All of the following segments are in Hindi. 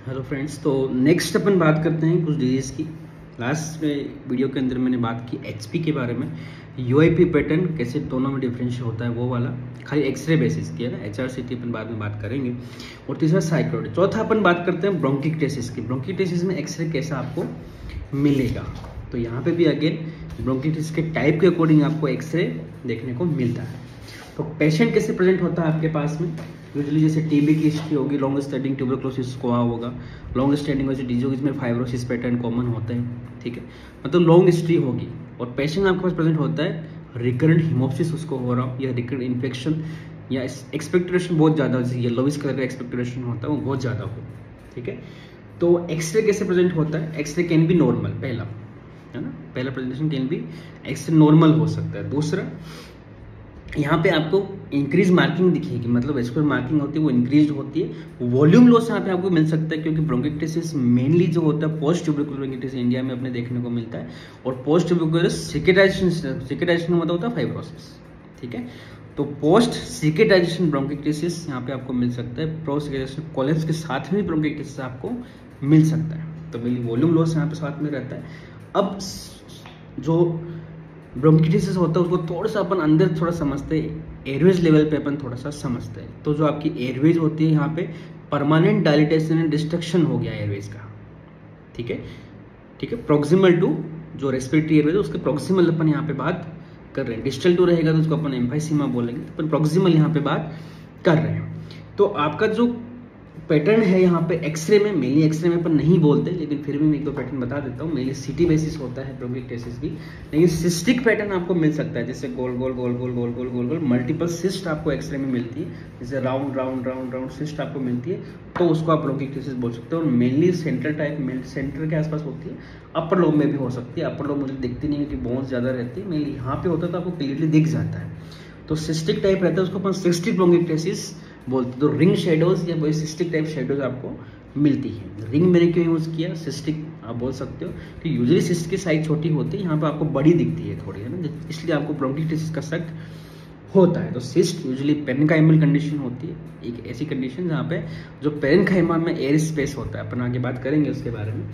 हेलो फ्रेंड्स, तो नेक्स्ट अपन बात करते हैं कुछ डिजीज़ की। लास्ट वीडियो के अंदर मैंने बात की एचपी के बारे में, यूआईपी पैटर्न कैसे दोनों में डिफरेंशिएट होता है वो वाला, खाली एक्सरे बेसिस की है ना। एचआरसीटी अपन बाद में बात करेंगे। और तीसरा साइक्रोड। चौथा अपन बात करते हैं ब्रोंकिक्टेसिस की। ब्रोंकिक्टेसिस में एक्सरे कैसा आपको मिलेगा, तो यहाँ पे भी अगेन ब्रोंकिक्टेसिस के टाइप के अकॉर्डिंग आपको एक्सरे देखने को मिलता है। तो पेशेंट कैसे प्रेजेंट होता है आपके पास में, यूजुअली जैसे टीबी की हिस्ट्री होगी, लॉन्ग स्टैंडिंग ट्यूबरक्लोसिस को होगा, लॉन्ग स्टैंडिंग वैसे डिजीज जिसमें फाइब्रोसिस पैटर्न कॉमन होते हैं, ठीक है, मतलब लॉन्ग हिस्ट्री होगी। और पेशेंट आपके पास प्रेजेंट होता है रिकरेंट हिमोप्सिस उसको हो रहा हो, या रिकरेंट इन्फेक्शन, या एक्सपेक्टेशन बहुत ज़्यादा हो, जैसे येलोविश कलर का एक्सपेक्टेशन होता है वो बहुत ज़्यादा हो, ठीक है। तो एक्सरे कैसे प्रेजेंट होता है, एक्सरे कैन बी नॉर्मल, पहला है ना, पहला presentation can be x-ray normal हो सकता है। दूसरा, यहाँ पे आपको इंक्रीज मार्किंग दिखेगी, मतलब वेस्कुलर मार्किंग होती है वो इंक्रीज होती है। वॉल्यूम लॉस यहाँ पे आपको मिल सकता है, क्योंकि ब्रोंकिक्टेसिस मेनली जो होता है पोस्ट ट्यूबरकुलर ब्रोंकिक्टेसिस इंडिया में अपने देखने को मिलता है। और पोस्ट ट्यूबरकुलर सिकेटाइजेशन का मतलब होता है फाइब्रोसिस, ठीक है। तो पोस्ट सिकेटाइजेशन ब्रोंकिक्टेसिस यहाँ पे आपको मिल सकता है। प्रो सिकेटाइजेशन कोलैप्स के साथ में ब्रोंकिक्टेसिस आपको मिल सकता है। तो मेनली वॉल्यूम लॉस यहाँ पे साथ में रहता है। अब जो ब्रोंकिटिस होता है उसको थोड़ा सा अपन अंदर थोड़ा समझते हैं, एयरवेज लेवल पे अपन थोड़ा सा समझते हैं। तो जो आपकी एयरवेज होती है यहाँ पे परमानेंट डायलिटेशन एंड डिस्ट्रक्शन हो गया एयरवेज का, ठीक है, ठीक है। प्रोक्सिमल टू जो रेस्पिरेटरी एयरवेज है उसके प्रोक्सिमल अपन यहाँ पे बात कर रहे हैं। डिस्टल टू रहेगा तो उसको अपन एम्फाइसीमा बोलेंगे, तो अपन प्रोक्सिमल यहाँ पे बात कर रहे हैं। तो आपका जो पैटर्न है यहाँ पे एक्सरे में, मेनली एक्सरे में अपन नहीं बोलते, लेकिन फिर भी मैं एक दो पैटर्न बता देता हूँ। मेनली सिटी बेसिस होता है ब्रोंकिक्टेसिस भी, लेकिन सिस्टिक पैटर्न आपको मिल सकता है, जैसे गोल गोल गोल गोल गोल गोल गोल गोल मल्टीपल सिस्ट आपको एक्सरे में मिलती है, जैसे round round round round cyst आपको मिलती है, तो उसको आप ब्रोंकिक्टेसिस बोल सकते हो। और मेनली सेंटर टाइप सेंटर के आसपास होती है, अपर लोब में भी हो सकती है। अपर लोब मुझे दिखती नहीं है कि बोन्स ज़्यादा रहती है, मेनली यहाँ पे होता है तो आपको क्लियरली दिख जाता है। तो सिस्टिक टाइप रहता है, उसको अपन सिस्टिक ब्रोंकिक्टेसिस बोलते। तो रिंग शेडोज या वही सिस्टिक टाइप शेडोज आपको मिलती है। रिंग मैंने क्यों यूज किया, सिस्टिक आप बोल सकते हो कि यूजुअली सिस्ट की साइज छोटी होती है, यहाँ पे आपको बड़ी दिखती है थोड़ी, है ना, इसलिए आपको ब्रोंकिक्टेसिस का शक होता है। तो सिस्ट यूजुअली पेरेन्काइमल कंडीशन होती है, एक ऐसी कंडीशन जहाँ पे जो पेरेन्काइमा में एयर स्पेस होता है, अपन आगे बात करेंगे उसके बारे में।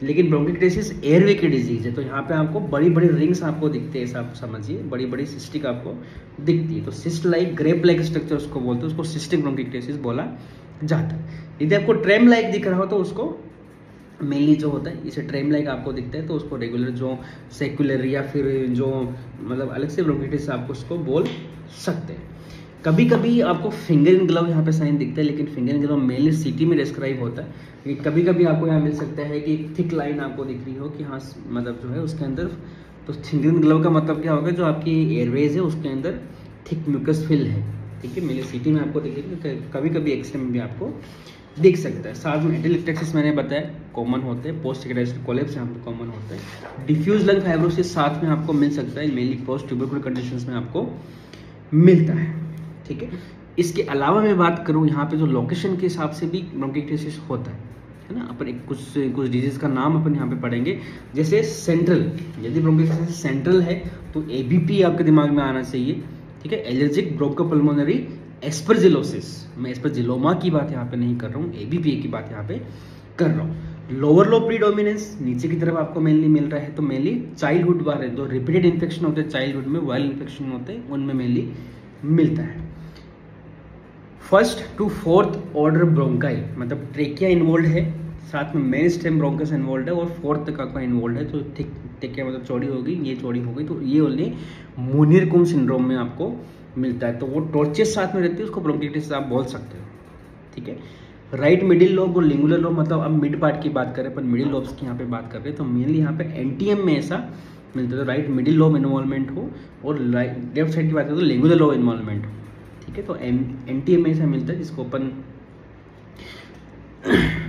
लेकिन ब्रोंकिक्टेसिस एयरवे की डिजीज है, तो यहाँ पे आपको बड़ी बड़ी रिंग्स आपको दिखते हैं, ऐसा आप समझिए, बड़ी बड़ी सिस्टिक आपको दिखती है। तो cyst like grape like structure उसको बोलते हैं, उसको सिस्टिक ब्रोंकिक्टेसिस बोला जाता है। यदि आपको ट्रेम लाइक दिख रहा हो तो उसको मेनली जो होता है, इसे ट्रेम लाइक आपको दिखता है तो उसको रेगुलर जो सेक्युलर या फिर जो मतलब अलग से ब्रोंकिटिस आपको उसको बोल सकते हैं। कभी कभी आपको फिंगर इन ग्लव यहाँ पे साइन दिखता है, लेकिन finger in glove mainly city में डिस्क्राइब होता है। लेकिन कभी कभी आपको यहाँ मिल सकता है कि थिक लाइन आपको दिख रही हो कि हाँ मतलब जो है उसके अंदर, तो फिंगर इन ग्लव का मतलब क्या होगा, जो आपकी एयरवेज है उसके अंदर थिक म्यूकस फिल है, ठीक है। मेनली सिटी में आपको दिखेगी, कभी कभी एक्सरे में भी आपको दिख सकता है। साथ में एटेलेक्टेक्सिस मैंने बताया कॉमन होते हैं, पोस्ट सिकेटाइजेशन कोलैप्स यहाँ पे कॉमन होते हैं। डिफ्यूज लंग फाइब्रोसिस साथ में आपको मिल सकता है, मेनली पोस्ट ट्यूबरकुलर कंडीशंस में आपको मिलता है, ठीक है। इसके अलावा मैं बात करूँ यहाँ पे जो लोकेशन के हिसाब से भी ब्रोंकिक्टेसिस होता है ना। अपन एक कुछ डिजीज का नाम अपन यहाँ पे पढ़ेंगे, जैसे सेंट्रल, यदि ब्रोंकिक्टेसिस सेंट्रल है तो एबीपी आपके दिमाग में आना चाहिए, ठीक है। एलर्जिक ब्रोंकोपल्मोनरी एस्परजिलोसिस, मैं एस्परजिलोमा की बात यहाँ पे नहीं कर रहा हूँ, एबीपी की बात यहाँ पे कर रहा हूँ। लोअर लो प्रीडोमिनेंस नीचे की तरफ आपको मेनली मिल रहा है, तो मेनली चाइल्डहुड वाले जो रिपीटेड इन्फेक्शन होते हैं चाइल्डहुड में, वायरल इन्फेक्शन होते हैं उनमें मेनली मिलता है। First to fourth order bronchi, मतलब ट्रेकिया इन्वॉल्व है, साथ में मेन स्टेम ब्रोंकस इन्वॉल्व है, और फोर्थ तक आपका इन्वॉल्व है। तो ठीक ट्रेकिया मतलब चौड़ी होगी, ये चौड़ी हो गई, तो ये ओनली मुनिर-कुम सिंड्रोम में आपको मिलता है। तो वो टॉर्चेस साथ में रहती है, उसको ब्रोंकिटिस आप बोल सकते हो, ठीक है। राइट मिडिल लोब और लिंगुलर लोब, मतलब अब मिड पार्ट की बात करें अपन, मिडिल लोब्स की यहाँ पे बात कर रहे हैं, तो मेनली यहाँ पे एनटीएम में ऐसा मिलता है, तो राइट मिडिल लोब इन्वॉल्वमेंट हो, और लेफ्ट साइड की बात करें तो लिंगुलर लोब इन्वॉल्वमेंट हो, ठीक है। तो एनटीएम में ऐसा मिलता है, जिसको अपन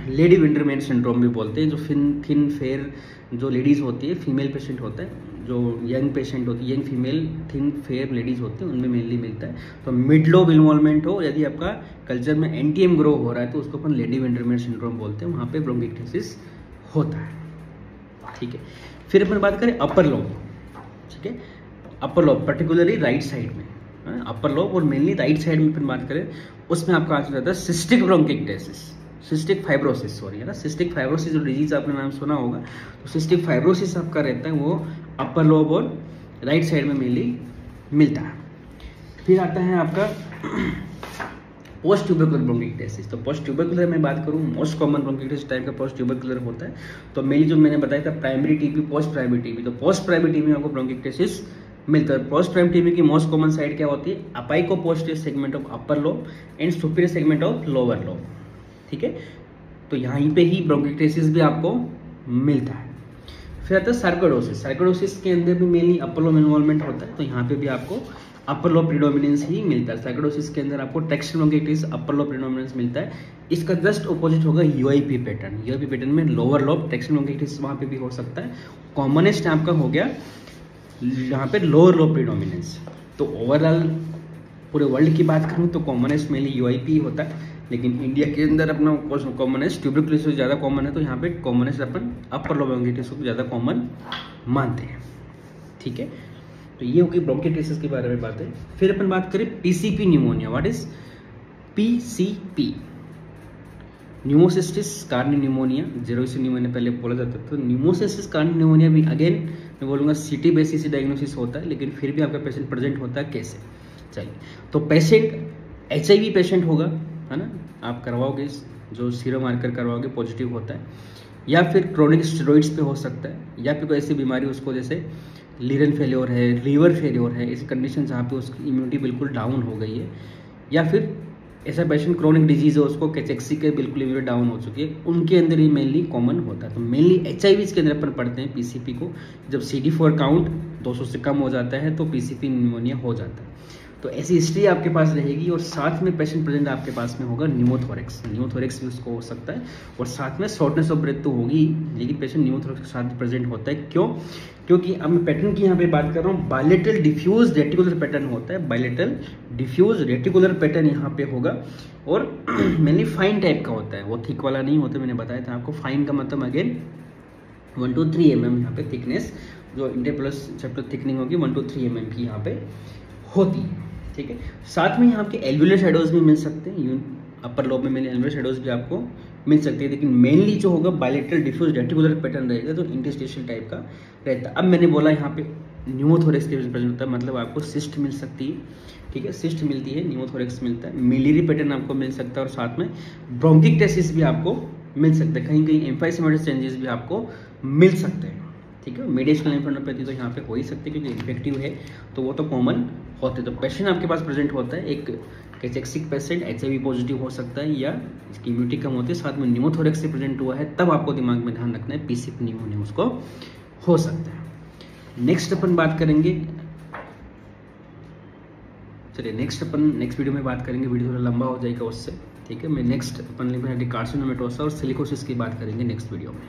लेडी विंटरमैन सिंड्रोम भी बोलते हैं। जो थिन फेयर जो लेडीज होती है, फीमेल पेशेंट होता है, जो यंग पेशेंट होती है, young female thin fair ladies होती हैं, उनमें मेनली मिलता है। तो मिड लोब इन्वॉल्वमेंट हो, यदि आपका कल्चर में एनटीएम ग्रो हो रहा है तो उसको अपन लेडी विंटरमैन सिंड्रोम बोलते हैं, वहाँ पे ब्रोंकिक्टेसिस होता है, ठीक है। फिर अपन बात करें अपर लोब, ठीक है। Upper lobe particularly right side में, अपर लोब और मेनली राइट साइड में अपन बात करें, उसमें आपका आ जाता है सिस्टिक ब्रोंकिक्टेसिस, सिस्टिक फाइब्रोसिस, सॉरी है ना, सिस्टिक फाइब्रोसिस जो डिजीज आपने नाम सुना होगा, तो सिस्टिक फाइब्रोसिस आपका रहता है वो अपर लोब और राइट साइड में मेनली मिलता है। फिर आता है आपका पोस्ट ट्यूबरकुलर ब्रोंकिटिस। तो पोस्ट ट्यूबरकुलर में बात करूँ, मोस्ट कॉमन ब्रोंकिटिस टाइप का पोस्ट ट्यूबरकुलर होता है। तो मेनली जो मैंने बताया था primary TB, post primary TB, तो पोस्ट प्राइमरी टीबी में आपको ब्रोंकिटिस मिलता है। पोस्ट प्राइमरी टीबी की मोस्ट कॉमन साइड क्या होती है, apico posterior segment of upper lobe and superior segment of lower lobe, ठीक है। तो यहीं पे ही ब्रोंकिटिस भी आपको मिलता है। फिर आता है सार्कोइडोसिस। सार्कोइडोसिस के अंदर भी मेनली अपर लोब इन्वॉल्वमेंट होता है, तो यहाँ पे भी आपको अपर लोब प्रीडोमिनेंस ही मिलता है। सार्कोइडोसिस के अंदर आपको टेक्सुअल ब्रोंकिटिस अपर लोब प्रीडोमिनेंस मिलता है। इसका जस्ट ऑपोजिट होगा यूआईपी पैटर्न। यूआईपी पैटर्न में लोअर लोब टेक्सुअल ब्रोंकिटिस वहाँ पे भी हो सकता है। कॉमनेस्ट आपका हो गया यहाँ पे लोअर लोब प्रीडोमिनेंस। तो ओवरऑल पूरे वर्ल्ड की बात करूँ तो कॉमनेस्ट मेनली यूआईपी होता है, लेकिन इंडिया के अंदर अपना कॉमनेस्ट ट्यूबरकुलोसिस ज़्यादा कॉमन है, तो यहाँ पे कॉमनेस्ट अपन अपर लोब ब्रोंकिटिस को ज़्यादा कॉमन मानते हैं, ठीक है। तो ये होगी ब्रोंकिटिस के बारे में बात है। फिर अपन बात करें PCP pneumonia. What is PCP? Pneumocystis carinii pneumonia, jirovecii pneumonia पहले बोला जाता था। तो न्यूमोसिस्टिस कार्नी न्यूमोनिया भी अगेन मैं बोलूँगा सिटी बेसिस डायग्नोसिस होता है, लेकिन फिर भी आपका पेशेंट प्रेजेंट होता है कैसे? चलिए, तो पेशेंट एचआईवी पेशेंट होगा, है ना, आप करवाओगे जो सीरम मार्कर करवाओगे पॉजिटिव होता है, या फिर क्रोनिक स्टेरॉइड्स पे हो सकता है, या फिर कोई ऐसी बीमारी उसको जैसे लीरन फेल्योर है, लीवर फेल्योर है, ऐसी कंडीशन जहाँ पे उसकी इम्यूनिटी बिल्कुल डाउन हो गई है, या फिर ऐसा पेशेंट क्रोनिक डिजीज है उसको कैचेक्सी के बिल्कुल इम्यूनिटी डाउन हो चुकी है, उनके अंदर ही मेनली कॉमन होता है। तो मेनली एचआईवी के अंदर अपन पढ़ते हैं पीसीपी को। जब CD4 काउंट 200 से कम हो जाता है तो पीसीपी न्यूमोनिया हो जाता है। तो ऐसी हिस्ट्री आपके पास रहेगी और साथ में पेशेंट प्रेजेंट आपके पास में होगा न्यूमोथोरेक्स। न्यूमोथोरेक्स भी उसको हो सकता है, और साथ में शॉर्टनेस ऑफ ब्रेथ तो होगी, लेकिन पेशेंट न्यूमोथोरेक्स के साथ प्रेजेंट होता है। क्यों? क्योंकि अब मैं पैटर्न की यहाँ पे बात कर रहा हूँ, बायलेटरल डिफ्यूज रेटिकुलर पैटर्न होता है। बायलेटरल डिफ्यूज रेटिकुलर पैटर्न यहाँ पे होगा, और मेनली फाइन टाइप का होता है, वो थिक वाला नहीं होता, मैंने बताया था आपको। फाइन का मतलब अगेन 1 to 3 mm यहाँ पे थिकनेस, जो इंटरप्लस चैप्टर थिकनिंग होगी 1 to 3 mm की यहाँ पे होती है, ठीक है। साथ में यहाँ के एल्वुलर शैडोज भी मिल सकते हैं, अपर लोब में मेनली एल्वुलर शैडोज भी आपको मिल सकती है, लेकिन मेनली जो होगा बायलेटरल डिफ्यूज रेटिकुलर पैटर्न रहेगा, जो इंटरस्टिशियल टाइप का रहता है। अब मैंने बोला यहाँ पे न्यूमोथोरेक्स के प्रेजेंट होता है, मतलब आपको सिस्ट मिल सकती है, ठीक है, सिस्ट मिलती है, न्यूमोथोरेक्स मिलता है, मिलियरी पैटर्न आपको मिल सकता है, और साथ में ब्रोंकिक्टेसिस भी आपको मिल सकता है, कहीं कहीं एम्फाइसेमेटिक चेंजेस भी आपको मिल सकते हैं, ठीक है। मेडिसिनल लिम्फोडेनोपैथी तो यहाँ पे हो ही सकती है, क्योंकि इन्फेक्टिव है, तो वो तो कॉमन होते हैं। तो पेशेंट आपके पास प्रेजेंट होता है, एक कैचेक्सिक पेशेंट एचआईवी पॉजिटिव हो सकता है, या इसकी इम्यूनिटी कम होती है, साथ में न्यूमोथोरेक्स से प्रेजेंट हुआ है, तब आपको दिमाग में ध्यान रखना है पीसीपी न्यूमोनिया उसको हो सकता है। नेक्स्ट अपन बात करेंगे, चलिए नेक्स्ट वीडियो में बात करेंगे, वीडियो थोड़ा लंबा हो जाएगा उससे, ठीक है। मैं नेक्स्ट अपन लिम्फेटिक कार्सिनोमेटोसा और सिलिकोसिस की बात करेंगे नेक्स्ट वीडियो में।